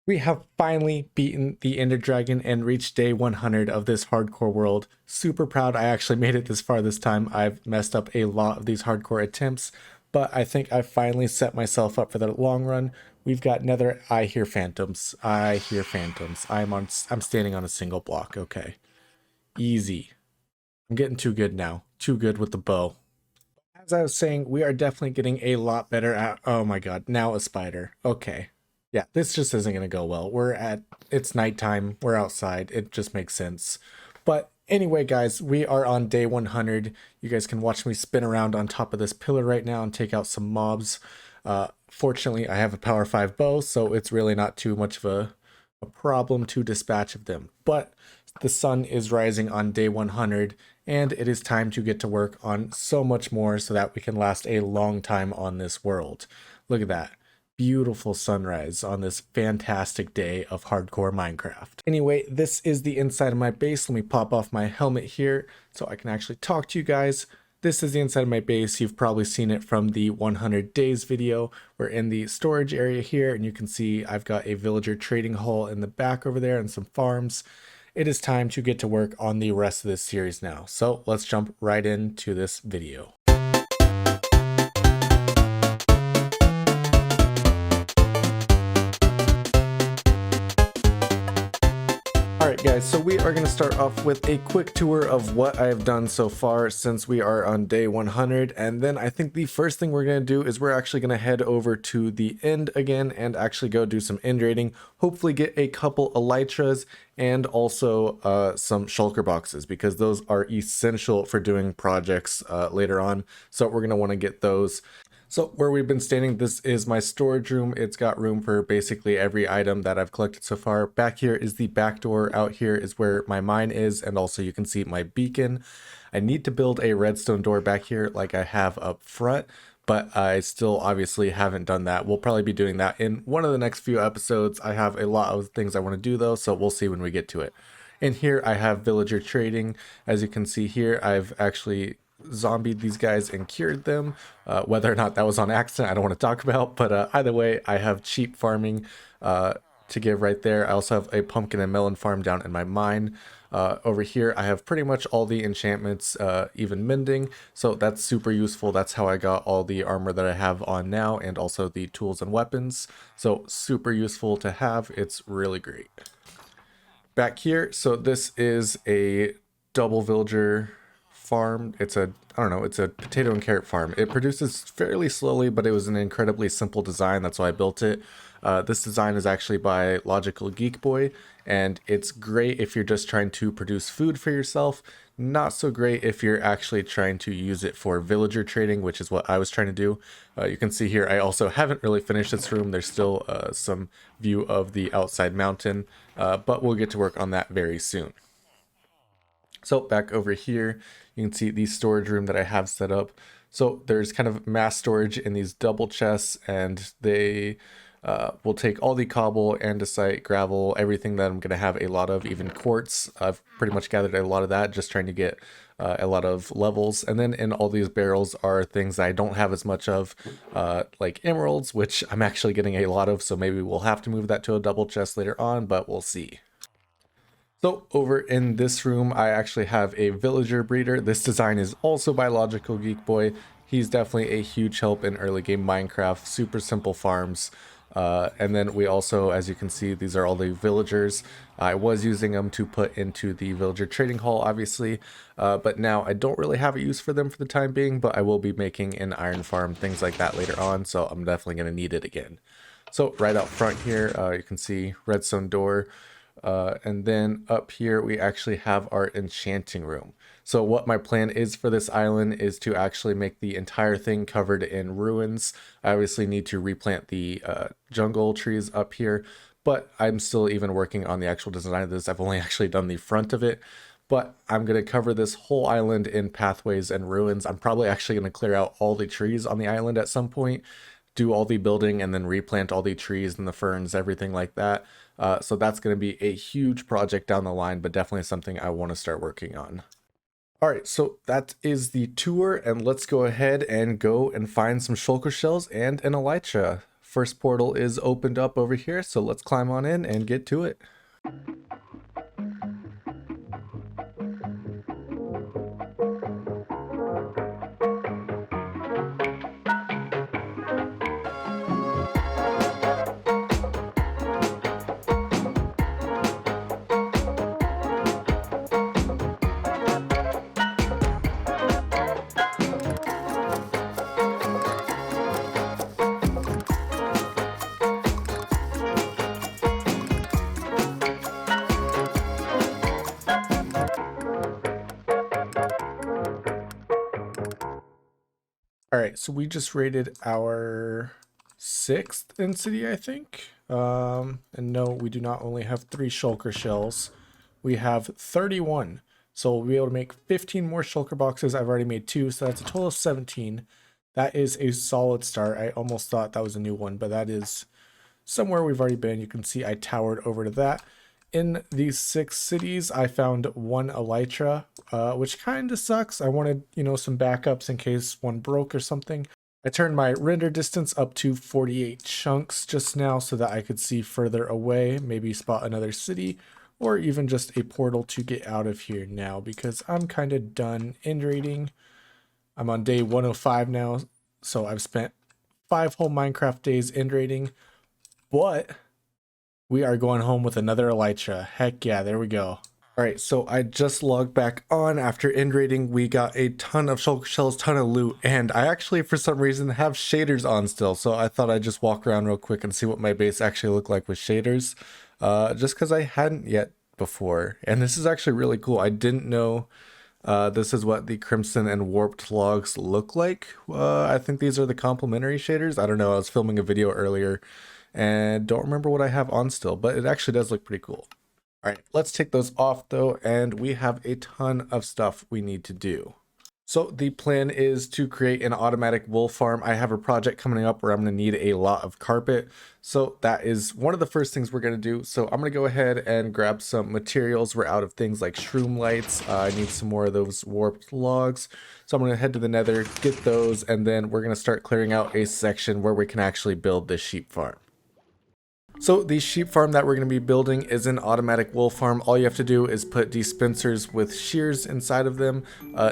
We have finally beaten the Ender Dragon and reached day 100 of this hardcore world. Super proud I actually made it this far this time. I've messed up a lot of these hardcore attempts, but I think I finally set myself up for the long run. We've got Nether. I hear phantoms. I hear phantoms. I'm standing on a single block. Okay. Easy. I'm getting too good now. Too good with the bow. As I was saying, we are definitely getting a lot better at, oh my god, now a spider. Okay. Yeah, this just isn't going to go well. It's nighttime, we're outside, it just makes sense. But anyway, guys, we are on day 100. You guys can watch me spin around on top of this pillar right now and take out some mobs. Fortunately, I have a power 5 bow, so it's really not too much of a problem to dispatch of them. But the sun is rising on day 100, and it is time to get to work on so much more so that we can last a long time on this world. Look at that. Beautiful sunrise on this fantastic day of hardcore Minecraft. Anyway, this is the inside of my base. Let me pop off my helmet here so I can actually talk to you guys. This is the inside of my base. You've probably seen it from the 100 days video. We're in the storage area here, and you can see I've got a villager trading hall in the back over there and some farms. It is time to get to work on the rest of this series now. So let's jump right into this video. Alright guys, so we are going to start off with a quick tour of what I've done so far since we are on day 100, and then I think the first thing we're going to do is we're actually going to head over to the end again and actually go do some end raiding, hopefully get a couple elytras and also some shulker boxes, because those are essential for doing projects later on, so we're going to want to get those. So where we've been standing, this is my storage room. It's got room for basically every item that I've collected so far. Back here is the back door. Out here is where my mine is, and also you can see my beacon. I need to build a redstone door back here like I have up front, but I still obviously haven't done that. We'll probably be doing that in one of the next few episodes. I have a lot of things I want to do though, so we'll see when we get to it. In here I have villager trading. As you can see here, I've actually zombied these guys and cured them. Whether or not that was on accident, I don't want to talk about, but either way, I have cheap farming to give right there. I also have a pumpkin and melon farm down in my mine. Over here, I have pretty much all the enchantments, even mending, so that's super useful. That's how I got all the armor that I have on now, and also the tools and weapons, so super useful to have. It's really great. Back here, so this is a double villager farm. It's a potato and carrot farm. It produces fairly slowly, but it was an incredibly simple design. That's why I built it. This design is actually by Logical Geek Boy, and it's great if you're just trying to produce food for yourself. Not so great if you're actually trying to use it for villager trading, which is what I was trying to do. You can see here, I also haven't really finished this room. There's still some view of the outside mountain, but we'll get to work on that very soon. So back over here, you can see the storage room that I have set up. So there's kind of mass storage in these double chests, and they will take all the cobble, andesite, gravel, everything that I'm going to have a lot of, even quartz. I've pretty much gathered a lot of that, just trying to get a lot of levels. And then in all these barrels are things that I don't have as much of, like emeralds, which I'm actually getting a lot of, so maybe we'll have to move that to a double chest later on, but we'll see. So over in this room, I actually have a villager breeder. This design is also by Logical Geek Boy. He's definitely a huge help in early game Minecraft, super simple farms. And then we also, as you can see, these are all the villagers. I was using them to put into the villager trading hall, obviously, but now I don't really have a use for them for the time being, but I will be making an iron farm, things like that later on, so I'm definitely going to need it again. So right out front here, you can see redstone door. And then up here we actually have our enchanting room. So what my plan is for this island is to actually make the entire thing covered in ruins. I obviously need to replant the jungle trees up here, but I'm still even working on the actual design of this. I've only actually done the front of it, but I'm going to cover this whole island in pathways and ruins. I'm probably actually going to clear out all the trees on the island at some point, do all the building, and then replant all the trees and the ferns, everything like that. So that's going to be a huge project down the line, but definitely something I want to start working on. All right, so that is the tour, and let's go ahead and go and find some shulker shells and an elytra. First portal is opened up over here, so let's climb on in and get to it. All right, so we just raided our 6th in city, I think. And no, we do not only have 3 shulker shells. We have 31. So we'll be able to make 15 more shulker boxes. I've already made 2, so that's a total of 17. That is a solid start. I almost thought that was a new one, but that is somewhere we've already been. You can see I towered over to that. In these 6 cities, I found 1 elytra, which kind of sucks. I wanted, some backups in case one broke or something. I turned my render distance up to 48 chunks just now so that I could see further away, maybe spot another city, or even just a portal to get out of here now, because I'm kind of done end raiding. I'm on day 105 now, so I've spent 5 whole Minecraft days end raiding, but we are going home with another elytra. Heck yeah, there we go. All right, so I just logged back on after end raiding. We got a ton of shulker shells, ton of loot, and I actually, for some reason, have shaders on still. So I thought I'd just walk around real quick and see what my base actually looked like with shaders, just because I hadn't yet before. And this is actually really cool. I didn't know this is what the crimson and warped logs look like. I think these are the complementary shaders. I don't know. I was filming a video earlier and don't remember what I have on still, but it actually does look pretty cool. All right, let's take those off though, and we have a ton of stuff we need to do. So the plan is to create an automatic wool farm. I have a project coming up where I'm going to need a lot of carpet. So that is one of the first things we're going to do. So I'm going to go ahead and grab some materials. We're out of things like shroom lights. I need some more of those warped logs. So I'm going to head to the nether, get those, and then we're going to start clearing out a section where we can actually build this sheep farm. So the sheep farm that we're going to be building is an automatic wool farm. All you have to do is put dispensers with shears inside of them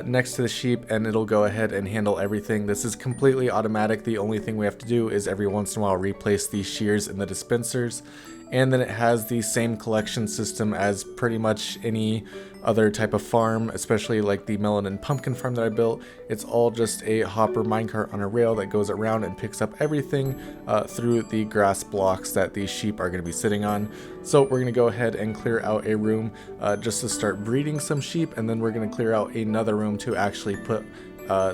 next to the sheep, and it'll go ahead and handle everything. This is completely automatic. The only thing we have to do is every once in a while replace these shears in the dispensers. And then it has the same collection system as pretty much any other type of farm, especially like the melon and pumpkin farm that I built. It's all just a hopper minecart on a rail that goes around and picks up everything through the grass blocks that these sheep are going to be sitting on. So we're going to go ahead and clear out a room just to start breeding some sheep, and then we're going to clear out another room to actually put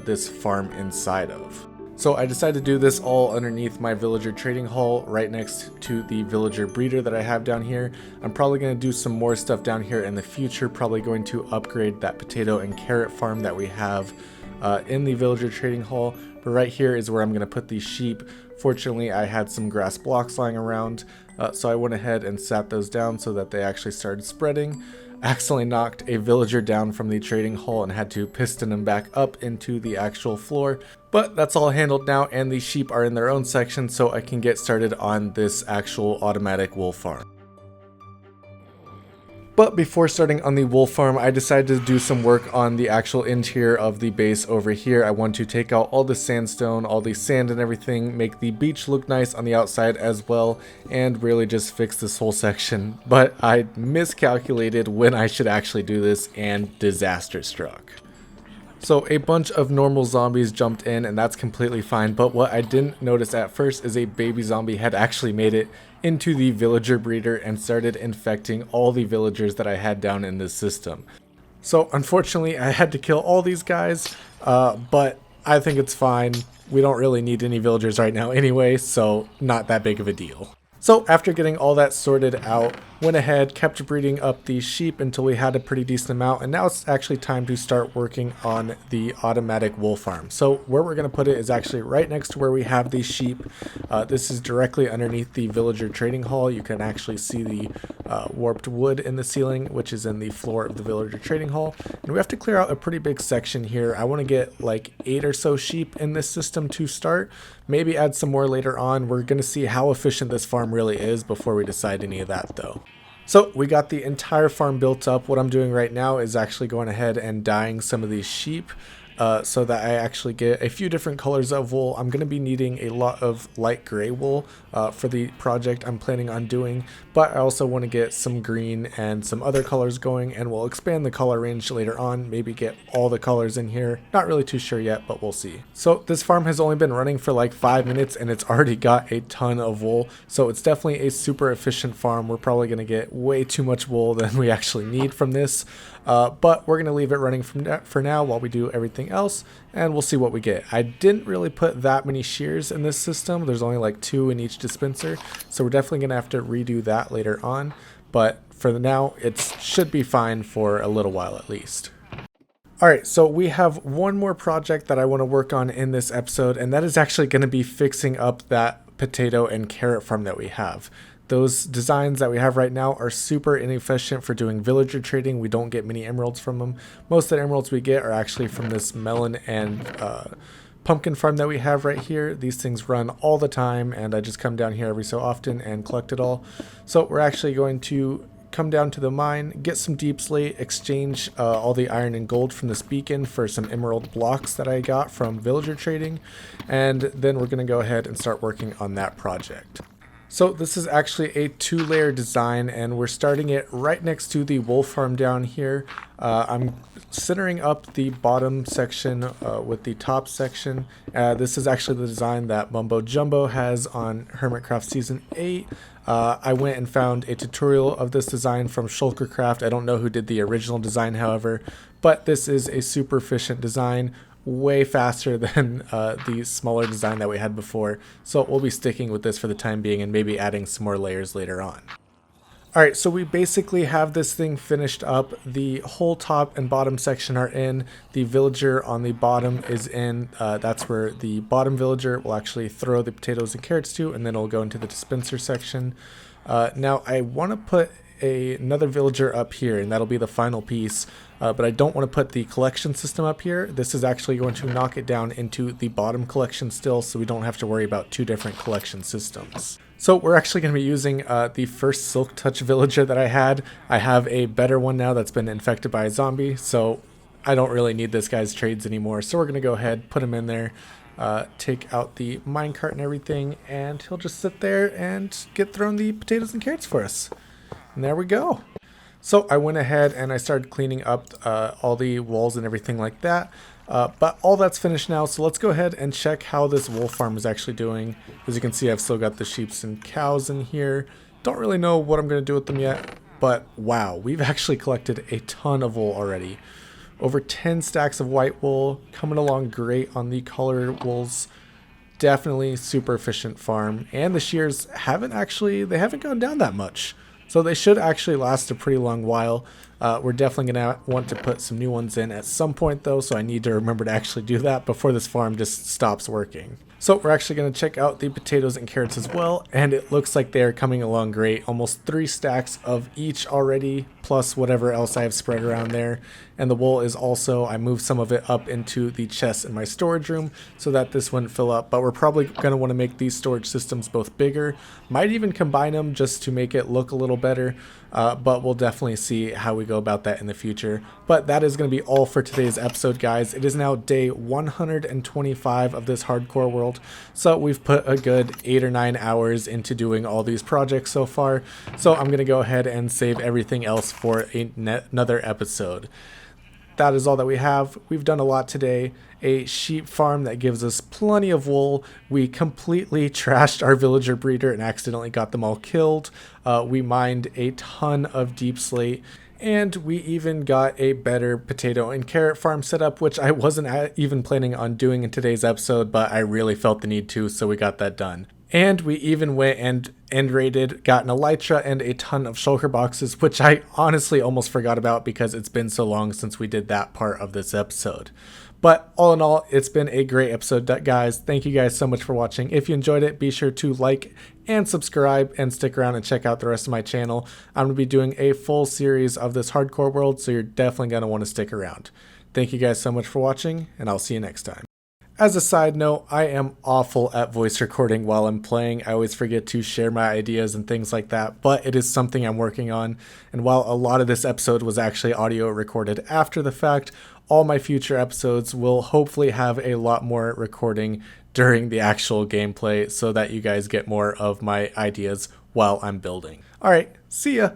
this farm inside of. So I decided to do this all underneath my villager trading hall right next to the villager breeder that I have down here. I'm probably going to do some more stuff down here in the future, probably going to upgrade that potato and carrot farm that we have in the villager trading hall. But right here is where I'm going to put these sheep. Fortunately, I had some grass blocks lying around, so I went ahead and sat those down so that they actually started spreading. Accidentally knocked a villager down from the trading hall and had to piston him back up into the actual floor. But that's all handled now, and the sheep are in their own section, so I can get started on this actual automatic wool farm. But before starting on the wool farm, I decided to do some work on the actual interior of the base over here. I want to take out all the sandstone, all the sand and everything, make the beach look nice on the outside as well, and really just fix this whole section. But I miscalculated when I should actually do this, and disaster struck. So a bunch of normal zombies jumped in, and that's completely fine, but what I didn't notice at first is a baby zombie had actually made it into the villager breeder and started infecting all the villagers that I had down in this system. So unfortunately I had to kill all these guys, but I think it's fine. We don't really need any villagers right now anyway, so not that big of a deal. So after getting all that sorted out, went ahead, kept breeding up the sheep until we had a pretty decent amount, and now it's actually time to start working on the automatic wool farm. So where we're going to put it is actually right next to where we have these sheep. This is directly underneath the villager trading hall. You can actually see the warped wood in the ceiling, which is in the floor of the villager trading hall. And we have to clear out a pretty big section here. I want to get like 8 or so sheep in this system to start. Maybe add some more later on. We're going to see how efficient this farm really is before we decide any of that though. So we got the entire farm built up. What I'm doing right now is actually going ahead and dyeing some of these sheep so that I actually get a few different colors of wool. I'm going to be needing a lot of light gray wool for the project I'm planning on doing, but I also want to get some green and some other colors going, and we'll expand the color range later on, maybe get all the colors in here. Not really too sure yet, but we'll see. So this farm has only been running for like 5 minutes and it's already got a ton of wool, so it's definitely a super efficient farm. We're probably going to get way too much wool than we actually need from this, but we're going to leave it running for now while we do everything else, and we'll see what we get. I didn't really put that many shears in this system. There's only like 2 in each dispenser, so we're definitely going to have to redo that later on, but for now it should be fine for a little while at least. Alright, so we have one more project that I want to work on in this episode, and that is actually going to be fixing up that potato and carrot farm that we have. Those designs that we have right now are super inefficient for doing villager trading. We don't get many emeralds from them. Most of the emeralds we get are actually from this melon and pumpkin farm that we have right here. These things run all the time, and I just come down here every so often and collect it all. So we're actually going to come down to the mine, get some deep slate, exchange all the iron and gold from this beacon for some emerald blocks that I got from villager trading, and then we're going to go ahead and start working on that project. So this is actually a 2-layer design, and we're starting it right next to the wool farm down here. I'm centering up the bottom section with the top section. This is actually the design that Mumbo Jumbo has on Hermitcraft Season 8. I went and found a tutorial of this design from Shulkercraft. I don't know who did the original design, however, but this is a super efficient design. Way faster than the smaller design that we had before, so we'll be sticking with this for the time being and maybe adding some more layers later on. Alright, so we basically have this thing finished up. The whole top and bottom section are in. The villager on the bottom is in. That's where the bottom villager will actually throw the potatoes and carrots to, and then it'll go into the dispenser section. Now I want to put another villager up here, and that'll be the final piece, but I don't want to put the collection system up here. This is actually going to knock it down into the bottom collection still, so we don't have to worry about 2 different collection systems. So we're actually going to be using the first Silk Touch villager that I had. I have a better one now that's been infected by a zombie, so I don't really need this guy's trades anymore. So we're going to go ahead, put him in there, take out the minecart and everything, and he'll just sit there and get thrown the potatoes and carrots for us. And there we go. So I went ahead and I started cleaning up all the walls and everything like that. But all that's finished now, so let's go ahead and check how this wool farm is actually doing. As you can see, I've still got the sheep and cows in here. Don't really know what I'm going to do with them yet, but wow, we've actually collected a ton of wool already. Over 10 stacks of white wool, coming along great on the colored wools. Definitely super efficient farm, and the shears haven't gone down that much. So they should actually last a pretty long while. We're definitely going to want to put some new ones in at some point though, so I need to remember to actually do that before this farm just stops working. So we're actually going to check out the potatoes and carrots as well, and it looks like they are coming along great. Almost 3 stacks of each already, plus whatever else I have spread around there. And the wool is also, I moved some of it up into the chest in my storage room so that this wouldn't fill up, but we're probably going to want to make these storage systems both bigger. Might even combine them just to make it look a little better, but we'll definitely see how we go about that in the future. But that is going to be all for today's episode, guys. It is now day 125 of this hardcore world, so we've put a good 8 or 9 hours into doing all these projects so far, so I'm going to go ahead and save everything else for another episode. That is all that we have. We've done a lot today. A sheep farm that gives us plenty of wool. We completely trashed our villager breeder and accidentally got them all killed. We mined a ton of deep slate. And we even got a better potato and carrot farm set up, which I wasn't even planning on doing in today's episode, but I really felt the need to, so we got that done. And we even went and end raided, got an elytra and a ton of shulker boxes, which I honestly almost forgot about because it's been so long since we did that part of this episode. But all in all, it's been a great episode, guys. Thank you guys so much for watching. If you enjoyed it, be sure to like and subscribe and stick around and check out the rest of my channel. I'm going to be doing a full series of this hardcore world, so you're definitely going to want to stick around. Thank you guys so much for watching, and I'll see you next time. As a side note, I am awful at voice recording while I'm playing. I always forget to share my ideas and things like that, but it is something I'm working on. And while a lot of this episode was actually audio recorded after the fact, all my future episodes will hopefully have a lot more recording during the actual gameplay so that you guys get more of my ideas while I'm building. All right, see ya!